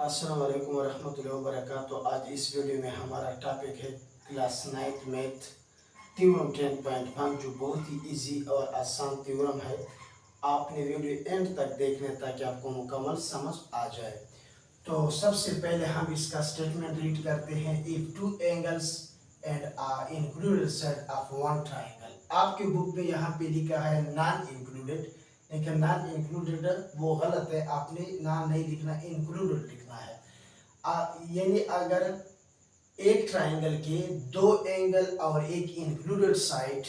अस्सलाम वालेकुम वरहमतुल्लाहि वबरकातुहू। आज इस वीडियो में हमारा टॉपिक है क्लास 9th मैथ थ्योरम 10.1 जो बहुत ही इजी और आसान थ्योरम है। आपने वीडियो एंड तक देखना ताकि आपको मुकम्मल समझ आ जाए। तो सबसे पहले हम इसका स्टेटमेंट रीड करते हैं। If two angles and included side of one triangle. आपके बुक में यहाँ पे लिखा है नॉन इंक्लूडेड, लेकिन नॉन इंक्लूडेड वो गलत है। आपने नॉन नहीं लिखना, इंक्लूडेड लिखना है। यानी अगर एक ट्राइंगल के दो एंगल और एक इंक्लूडेड साइड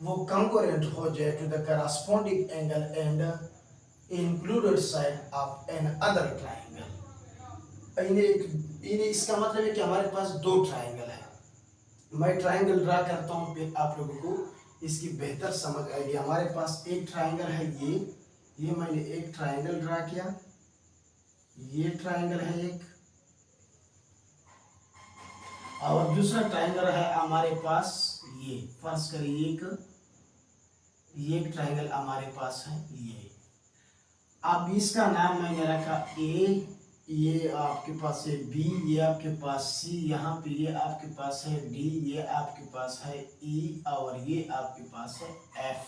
वो कंकरेंट हो जाए to the corresponding angle and included side of an other triangle. इन्हें इसका मतलब है कि हमारे पास दो ट्राइंगल है। मैं ट्राइंगल ड्रा करता हूँ, फिर आप लोगों को इसकी बेहतर समझ आएगी। हमारे पास एक ट्राइंगल है, ये मैंने एक ट्राइंगल ड्रा किया, ये ट्राइंगल है एक, और दूसरा ट्राइंगल है हमारे पास ये। फर्ज करिए ये एक ट्राइंगल हमारे पास है ये। अब इसका नाम मैंने रखा ए, ये आपके पास है बी, ये आपके पास सी, यहाँ पे ये आपके पास है डी, ये आपके पास है ई, और ये आपके पास है एफ।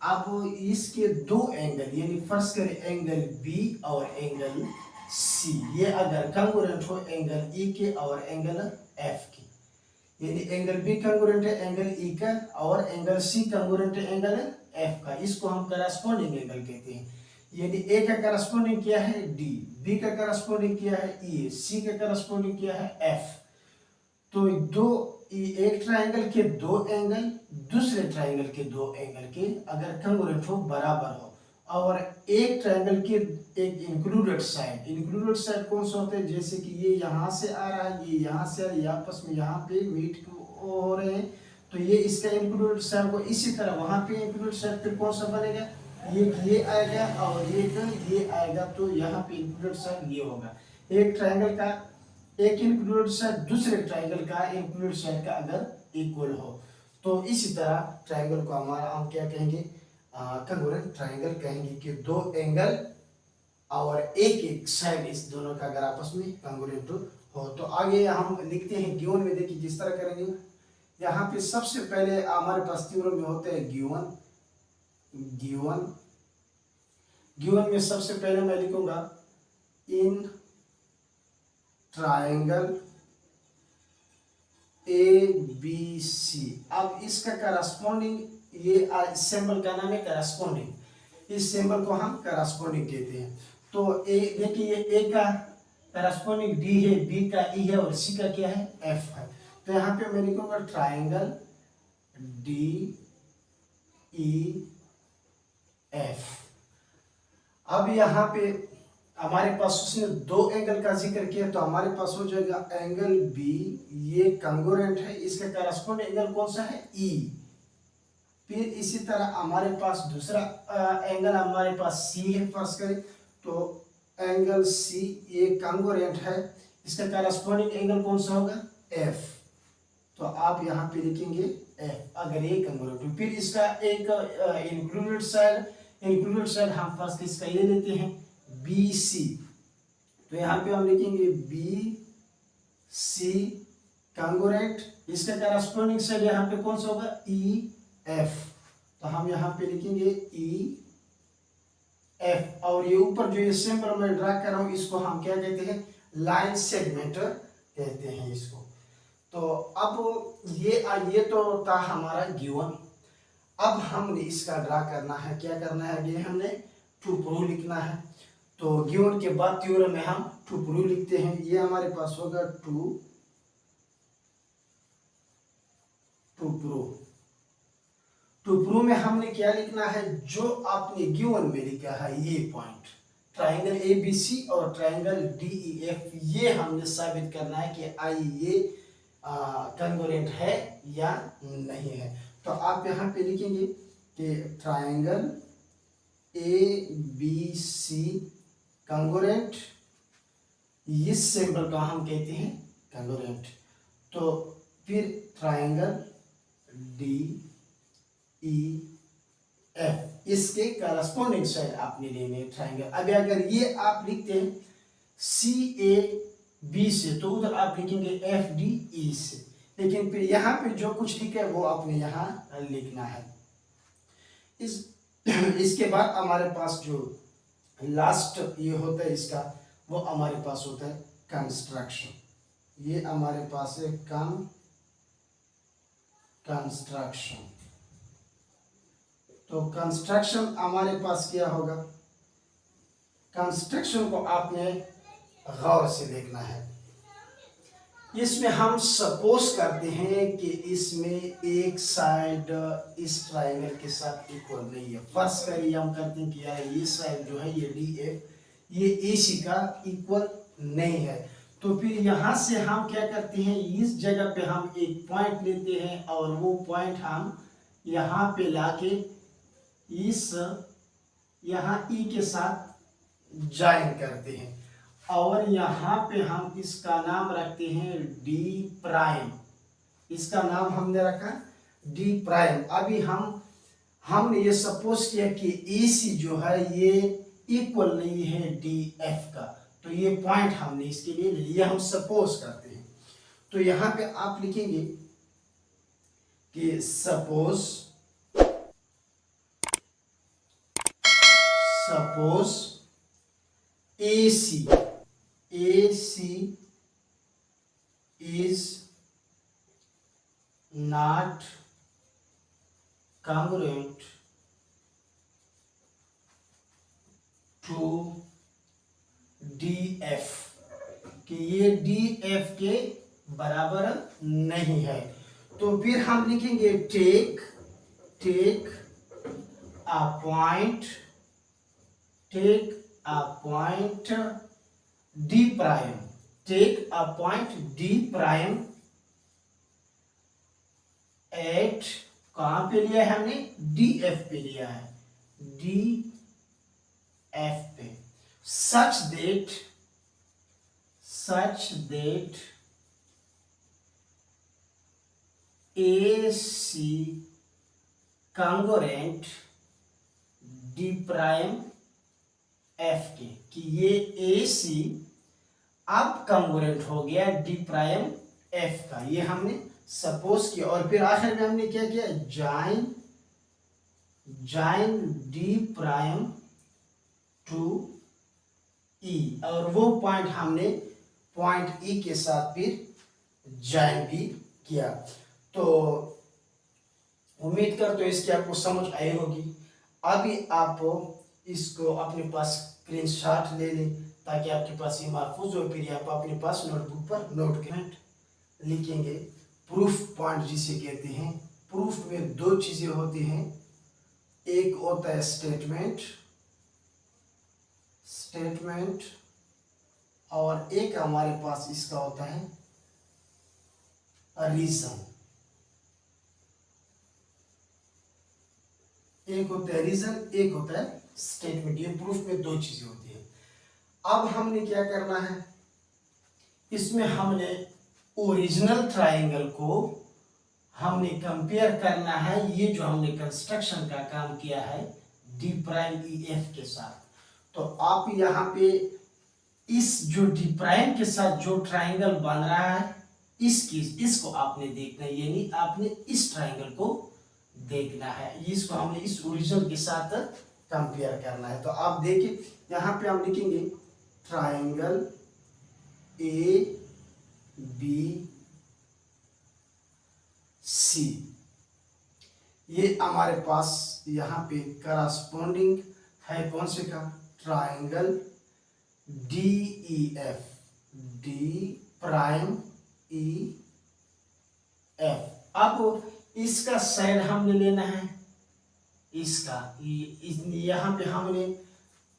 अब इसके दो एंगल यानी फर्स्ट करें एंगल बी और एंगल सी, ये अगर कंग्रुएंट हो एंगल ई के और एंगल एफ के, यानी एंगल बी कंग्रुएंट है एंगल ई का और एंगल सी कंग्रुएंट है एंगल एफ का, इसको हम करस्पॉन्डिंग एंगल कहते हैं। यानी ए का करस्पॉन्डिंग किया है डी, बी का करस्पॉन्डिंग किया है ई, सी का करस्पॉन्डिंग किया है एफ। तो एक ट्राइंगल के दो एंगल दूसरे ट्राइंगल के दो एंगल के अगर कंग्रुएंट हो, बराबर हो, और एक ट्राइंगल के एक इंक्लूडेड साइड कौन सा होता है, जैसे कि ये यहाँ से आ रहा है, ये यहाँ से आ रहा है, ये आपस में यहाँ पे मीट हो रहे हैं, तो ये इसका इंक्लूडेड साइड को। इसी तरह वहाँ पे इंक्लूडेड साइड फिर कौन सा बनेगा, ये आएगा और ये आएगा, तो यहाँ पे इंक्लूडेड साइड ये होगा। एक ट्राइंगल का एक इंक्लूडेड साइड दूसरे ट्राइंगल का इंक्लूडेड साइड का अगर इक्वल हो, तो इसी तरह ट्राइंगल को हमारा हम क्या कहेंगे, कंग्रुएंट ट्राइंगल कहेंगे कि दो एंगल और एक साइड इस दोनों का अगर आपस में कंग्रुएंट हो। तो आगे हम लिखते हैं गिवन में। देखिए किस तरह करेंगे। यहाँ पे सबसे पहले हमारे पास थ्योरम में होते हैं गिवन में सबसे पहले मैं लिखूंगा इन ट्राइंगल ए बी सी। अब इसका करस्पॉन्डिंग, ये सिंबल का नाम है करस्पॉन्डिंग, इस सिंबल को हम करस्पॉन्डिंग कहते हैं। तो ए देखिए, ए का करस्पॉन्डिंग डी है, बी का ई है और सी का क्या है, एफ है। तो यहाँ पे मैं लिखूंगा ट्राइंगल डी ई एफ। अब यहाँ पे हमारे पास उसने दो एंगल का जिक्र किया, तो हमारे पास हो जाएगा एंगल बी, ये कंग्रुएंट है, इसका करस्पॉन्डिंग एंगल कौन सा है, ई। फिर इसी तरह हमारे पास दूसरा एंगल हमारे पास सी है, फर्ज करें तो एंगल सी ये कंग्रुएंट है, इसका करस्पॉन्डिंग एंगल कौन सा होगा, एफ। तो आप यहाँ पे लिखेंगे एफ अगर ये कंग्रुएंट हो। फिर इसका एक इंक्लूडेड साइड हम फर्स्ट इसका ये लेते हैं बी सी, तो यहाँ पे हम लिखेंगे बी सी कंग्रुएंट, इसका करस्पॉन्डिंग साइड यहाँ पे कौन सा होगा, ई एफ। तो हम यहाँ पे लिखेंगे ई एफ, और ये ऊपर जो ये सिंबल मैं ड्रा कर रहा हूँ इसको हम क्या कहते हैं, लाइन सेगमेंट कहते हैं इसको। तो अब ये तो था हमारा गिवन। अब हमने इसका ड्रा करना है, क्या करना है, ये हमने टू प्रूव लिखना है। तो गिवन के बाद थ्योरम में हम टू प्रूव लिखते हैं। ये हमारे पास होगा टू प्रूव में हमने क्या लिखना है, जो आपने गिवन में लिखा है ये point, triangle A B C और ट्राइंगल डी ई एफ, ये हमने साबित करना है कि आई ये कंग्रुएंट है या नहीं है। तो आप यहाँ पे लिखेंगे कि triangle A B C congruent, इस सिंबल का हम कहते हैं कंग्रुएंट। तो फिर ट्राइंगल डी ई एफ, इसके करस्पॉन्डिंग साइड आपने लेने ट्राइंगल। अभी अगर ये आप लिखते हैं सी ए बी से, तो उधर आप लिखेंगे एफ डी ई से। लेकिन फिर यहाँ पे जो कुछ लिखा है वो आपने यहाँ लिखना है। इसके बाद हमारे पास जो लास्ट ये होता है इसका, वो हमारे पास होता है कंस्ट्रक्शन। ये हमारे पास है कंस्ट्रक्शन। तो कंस्ट्रक्शन हमारे पास क्या होगा, कंस्ट्रक्शन को आपने गौर से देखना है। इसमें हम सपोज करते हैं कि इसमें एक साइड इस ट्रायंगल के साथ इक्वल नहीं है। फर्स्ट करिए हम करते हैं कि यार ये साइड जो है ये डी एफ ये AC का इक्वल नहीं है। तो फिर यहाँ से हम क्या करते हैं, इस जगह पे हम एक पॉइंट लेते हैं और वो पॉइंट हम यहाँ पे लाके इस यहाँ E के साथ ज्वाइन करते हैं और यहाँ पे हम इसका नाम रखते हैं डी प्राइम। इसका नाम हमने रखा डी प्राइम। अभी हमने ये सपोज किया कि AC जो है ये इक्वल नहीं है DF का, तो ये पॉइंट हमने इसके लिए ले लिया, हम सपोज करते हैं। तो यहाँ पे आप लिखेंगे कि suppose AC is not congruent to DF, कि ये DF के बराबर नहीं है। तो फिर हम लिखेंगे take a point D prime, take a point D prime at, कहां पे लिया है हमने, DF पे लिया है, DF पे, such that AC congruent D prime F के, कि ये AC अब कॉन्ग्रुएंट हो गया D प्राइम F का, ये हमने सपोज किया। और फिर आखिर में हमने क्या किया, join D prime to E, और वो पॉइंट हमने पॉइंट E के साथ फिर ज्वाइन भी किया। तो उम्मीद करते हो इसकी आपको समझ आई होगी। अभी आप इसको अपने पास स्क्रीनशॉट ले लें ताकि आपके पास ये महफूज हो, फिर आप अपने पास नोटबुक पर नोट लिखेंगे। प्रूफ पॉइंट जिसे कहते हैं, प्रूफ में दो चीजें होती हैं, एक होता है स्टेटमेंट और एक हमारे पास इसका होता है रीजन। एक होता है रीजन, एक होता है स्टेटमेंट। ये प्रूफ में दो चीजें होती है। अब हमने क्या करना है, इसमें हमने ओरिजिनल ट्रायंगल को हमने कंपेयर करना है, ये जो हमने कंस्ट्रक्शन का काम किया है D प्राइम EF के साथ। तो आप यहाँ पे इस जो D प्राइम के साथ जो ट्रायंगल बन रहा है इसको आपने देखना है, यानी आपने इस ट्रायंगल को देखना है, इसको हमने इस ओरिजिनल के साथ कंपेयर करना है। तो आप देखिए यहाँ पे हम लिखेंगे ट्रायंगल ABC, ये हमारे पास यहाँ पे करस्पॉन्डिंग है कौन से का, triangle DEF, D prime EF। अब इसका साइड हमने लेना है, इसका यहाँ पे हमने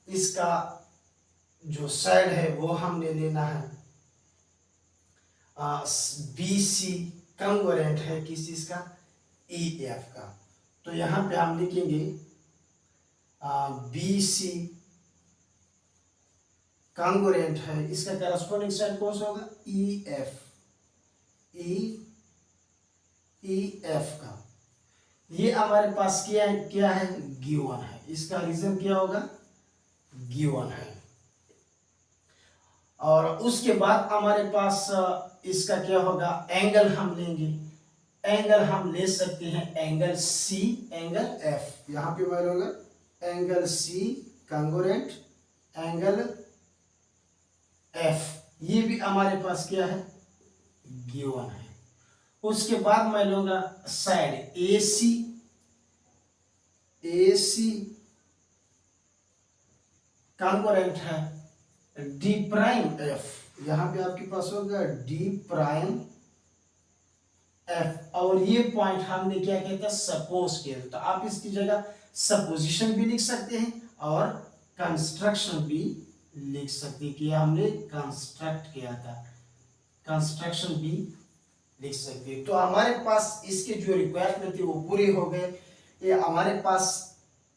इसका जो साइड है वो हमने लेना है BC कॉन्ग्रुएंट है किस चीज का, EF का। तो यहाँ पे हम लिखेंगे BC कॉन्ग्रुएंट है, इसका करस्पॉन्डिंग साइड कौन सा होगा, EF का। ये हमारे पास क्या है गिवन है, इसका रीजन क्या होगा, गिवन है। और उसके बाद हमारे पास इसका क्या होगा, एंगल हम लेंगे। एंगल हम ले सकते हैं एंगल सी, एंगल एफ। यहाँ पे मैं लूंगा angle C congruent angle F, ये भी हमारे पास क्या है, गिवन है। उसके बाद मैं लूंगा साइड ए सी, ए सी कंग्रुएंट है डी प्राइम एफ। यहां पे आपके पास होगा डी प्राइम एफ, और ये पॉइंट हमने क्या कहता है, सपोज किया। तो आप इसकी जगह सपोजिशन भी लिख सकते हैं और कंस्ट्रक्शन भी लिख सकते हैं कि हमने कंस्ट्रक्ट किया था, कंस्ट्रक्शन भी लिख सकते हैं। तो हमारे पास इसके जो रिक्वायरमेंट थे वो पूरे हो गए। ये हमारे पास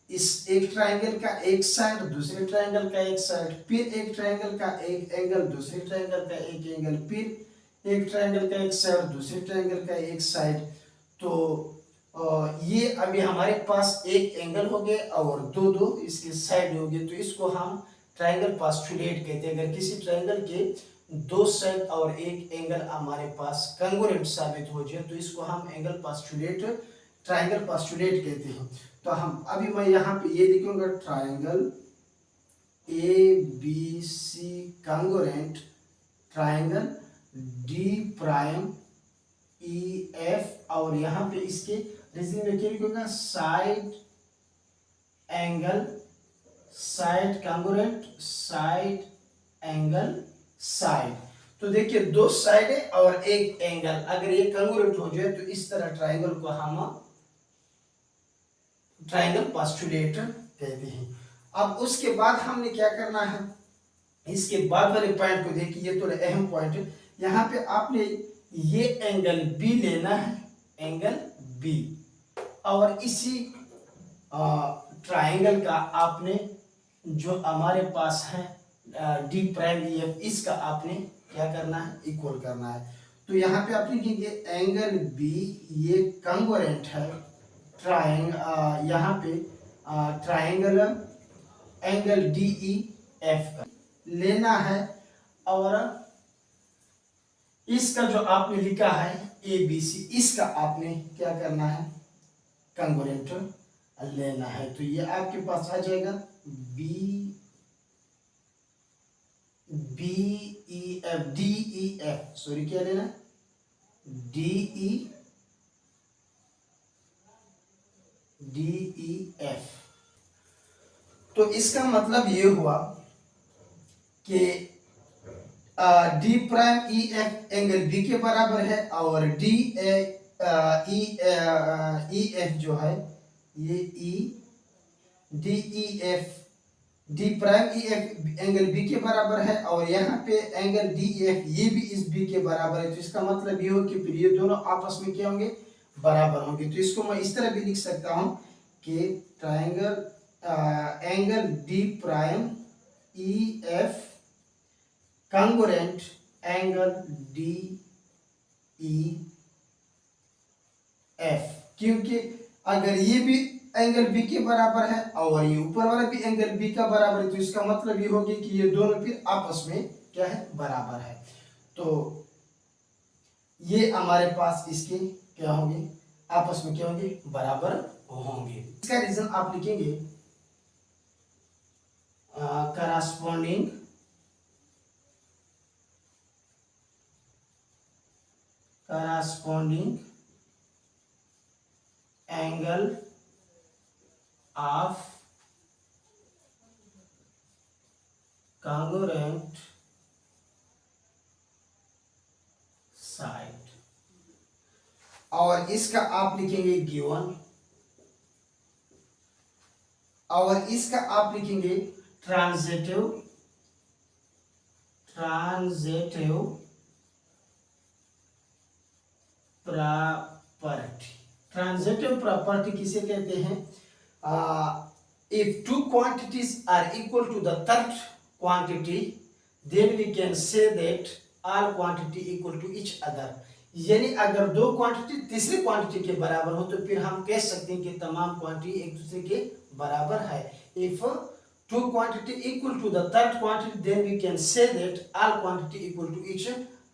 इस एक ट्रायंगल का एक साइड, दूसरे ट्रायंगल का एक साइड, फिर एक ट्रायंगल का एक एंगल, दूसरे ट्रायंगल का एक एंगल, फिर एक ट्रायंगल का एक साइड, दूसरे ट्रायंगल का एक साइड। तो ये अभी हमारे पास एक एंगल हो गए और दो दो इसके साइड हो गए। तो इसको हम ट्रायंगल पोस्टुलेट कहते हैं। अगर किसी ट्रायंगल के दो साइड और एक एंगल हमारे पास कंग्रुएंट साबित हो जाए तो इसको हम एंगल पोस्टुलेट, ट्रायंगल पोस्टुलेट कहते हैं। तो हम अभी मैं यहाँ पे ये लिखूंगा triangle A B C congruent triangle D prime E F, और यहाँ पे इसके रीजन में क्या लिखूंगा, side angle, side congruent, side angle, side. तो देखिए दो साइड है और एक एंगल, अगर ये कंग्रुएंट हो जाए तो इस तरह ट्रायंगल को हम ट्रायंगल पोस्टुलेट कहते हैं। अब उसके बाद हमने क्या करना है, इसके बाद वाले पॉइंट को देखिए, ये थोड़ा अहम पॉइंट है। यहाँ पे आपने ये एंगल बी लेना है, एंगल बी, और इसी ट्रायंगल का आपने जो हमारे पास है डी प्राइम ई एफ, इसका आपने क्या करना है, इक्वल करना है। तो यहाँ पे आप लिखेंगे एंगल बी, ये कंग्रुएंट है ट्रायंगल, यहाँ पे triangle angle D E F लेना है, और इसका जो आपने लिखा है ए बी सी, इसका आपने क्या करना है, कंग्रुएंट लेना है। तो ये आपके पास आ जाएगा B B E F, D E F, sorry क्या लेना, डी ई एफ। तो इसका मतलब ये हुआ कि D prime E F angle B के बराबर है, और डी ई एफ जो है ये D E F, D prime E F angle B के बराबर है, और यहाँ पे एंगल डी ई एफ ये भी इस बी के बराबर है। तो इसका मतलब ये हो कि फिर ये दोनों आपस में क्या होंगे, बराबर होंगे। तो इसको मैं इस तरह भी लिख सकता हूँ कि triangle angle D prime E F congruent angle D E F, क्योंकि अगर ये भी एंगल बी के बराबर है और ये ऊपर वाला भी एंगल बी का बराबर है, तो इसका मतलब ये होगी कि ये दोनों फिर आपस में क्या है, बराबर है। तो ये हमारे पास इसके क्या होंगे, आपस में क्या होंगे, बराबर होंगे। इसका रीजन आप लिखेंगे corresponding angle of congruent side, और इसका आप लिखेंगे गिवन, और इसका आप लिखेंगे ट्रांजिटिव प्रॉपर्टी। ट्रांजिटिव प्रॉपर्टी किसे कहते हैं, if two quantities are equal to the third quantity then we can say that all quantity equal to each other। यानी अगर दो क्वांटिटी तीसरी क्वांटिटी के बराबर हो तो फिर हम कह सकते हैं कि तमाम क्वांटिटी एक दूसरे के बराबर है। if two quantity equal to the third quantity, then we can say that all quantity equal to each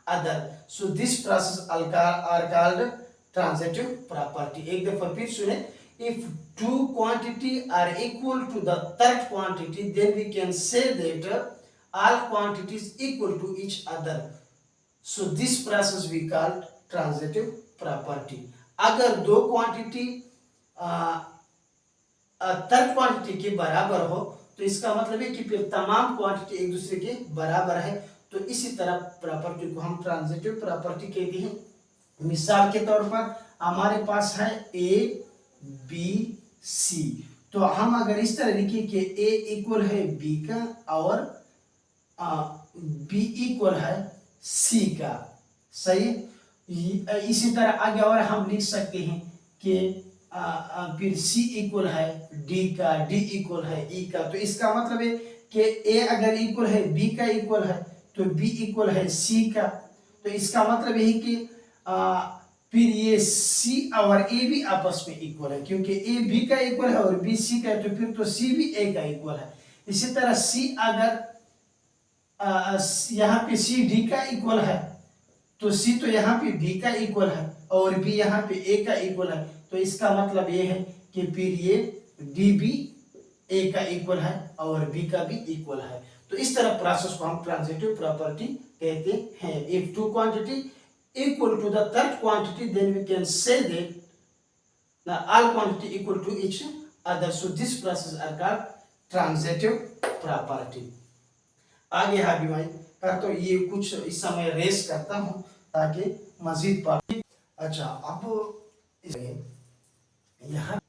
other. So this process are called transitive property. एक दफा फिर सुने, if two quantity are equal to the third quantity, then we can say that all quantities equal to each other. So this process we call transitive property. अगर दो quantity third quantity के बराबर हो तो इसका मतलब है कि फिर तमाम क्वांटिटी एक दूसरे के बराबर है, तो इसी तरह प्रॉपर्टी को हम ट्रांजिटिव प्रॉपर्टी कहते हैं। मिसाल के तौर पर हमारे पास है ए बी सी, तो हम अगर इस तरह लिखें कि ए इक्वल है बी का और बी इक्वल है सी का, सही। इसी तरह आगे और हम लिख सकते हैं कि फिर C इक्वल है D का, D इक्वल है E का, तो इसका मतलब है कि A अगर इक्वल है B का इक्वल है तो B इक्वल है C का, तो इसका मतलब है कि फिर ये C और A भी आपस में इक्वल है, क्योंकि A B का इक्वल है और B C का है, तो फिर तो C भी A का इक्वल है। इसी तरह C अगर यहाँ पे C D का इक्वल है तो C तो यहाँ पे B का इक्वल है और B यहाँ पे A का इक्वल है, तो इसका मतलब ये है कि फिर ये D भी A का इक्वल है और B का भी इक्वल है। तो इस तरह प्रोसेस को हम ट्रांजिटिव प्रॉपर्टी कहते हैं। If two quantity equal to the third quantity, then we can say that all quantity equal to each other. So this process are called transitive property. आगे हाबी भाई कर, तो ये कुछ इस समय रेस करता हूं ताकि मजीद पार्टी। अच्छा, अब यहाँ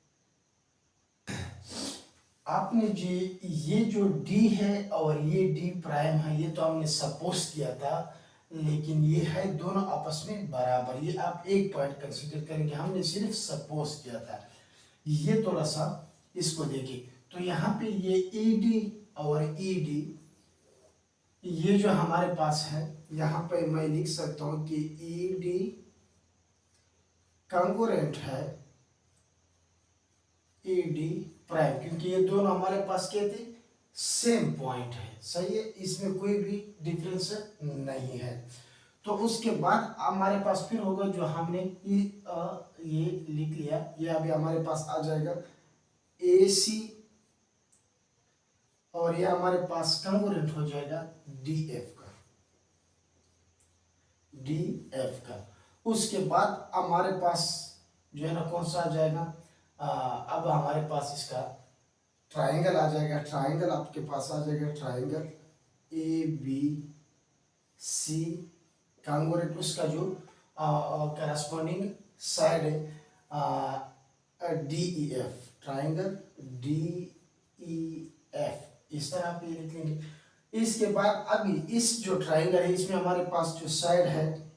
आपने ये जो D है और ये D प्राइम है, ये तो हमने सपोज किया था, लेकिन ये है दोनों आपस में बराबर। ये आप एक पॉइंट कंसीडर करेंगे, हमने सिर्फ सपोज किया था। ये थोड़ा सा इसको देखिए, तो यहाँ पे ये ED और ED, ये जो हमारे पास है, यहाँ पे मैं लिख सकता हूँ कि ED कंकरेंट है ED प्राइम, क्योंकि ये दोनों हमारे पास क्या थे, सेम पॉइंट है, सही है, इसमें कोई भी डिफरेंस नहीं है। तो उसके बाद हमारे पास फिर होगा जो हमने ये लिख लिया, ये अभी हमारे पास आ जाएगा AC और ये हमारे पास कंकरेंट हो जाएगा DF का। उसके बाद हमारे पास जो है ना कौन सा आ जाएगा, अब हमारे पास इसका ट्राइंगल आ जाएगा। ट्राइंगल आपके पास आ जाएगा, ट्राइंगल ABC कांगोरेंट, उसका जो करस्पॉन्डिंग साइड है DEF, ट्राइंगल DEF, इस तरह आप ये लिख लेंगे। इसके बाद अभी इस जो ट्राइंगल है, इसमें हमारे पास जो साइड है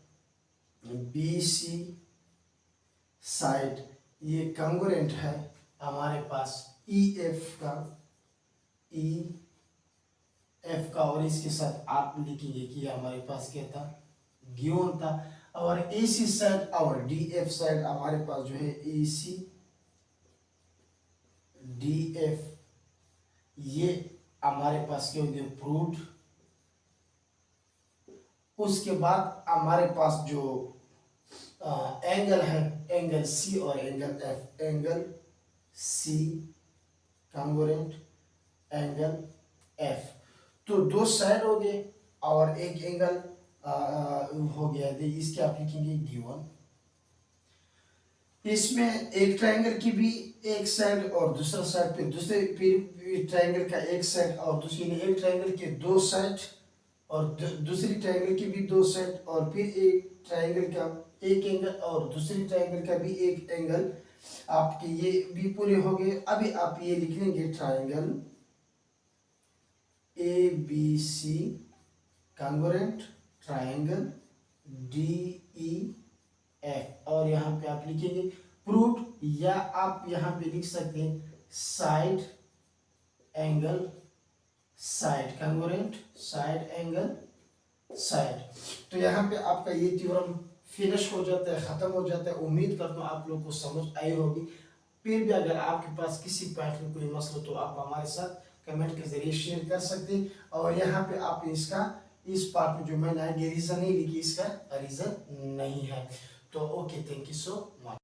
BC साइड, ये कंगोरेंट है हमारे पास EF का, और इसके साथ आप लिखेंगे कि हमारे पास क्या था, गिवन था। और AC साइड और DF साइड हमारे पास जो है AC DF, ये हमारे पास क्या हो गया, प्रूव्ड। उसके बाद हमारे पास जो एंगल है, एंगल C और angle F, angle C congruent angle F, तो दो साइड हो गए और एक एंगल हो गया, इसके आप लिखेंगे गिवन। इसमें एक ट्रायंगल की भी एक साइड और दूसरा साइड पे दूसरे ट्रायंगल का एक साइड और दूसरी, एक ट्रायंगल के दो साइड और दूसरी ट्रायंगल की भी दो साइड, और फिर एक ट्रायंगल का एक एंगल और दूसरी ट्रायंगल का भी एक एंगल, आपके ये भी पूरे हो गए। अभी आप ये लिख लेंगे ट्रायंगल ABC कांगोरेंट ट्रायंगल DEF, और यहाँ पे आप लिखेंगे प्रूव्ड, या आप यहाँ पे लिख सकते हैं side angle side congruent side angle side. तो यहाँ पे आपका ये थ्योरम फिनिश हो जाता है, खत्म हो जाता है। उम्मीद करता हूँ आप लोग को समझ आई होगी। फिर भी अगर आपके पास किसी पॉइंट में कोई मसला तो आप हमारे साथ कमेंट के जरिए शेयर कर सकते हैं। और यहाँ पे आप इसका इस पार्ट में जो मैंने आगे रीजन नहीं लिखी, इसका रीजन नहीं है। तो okay, thank you so much.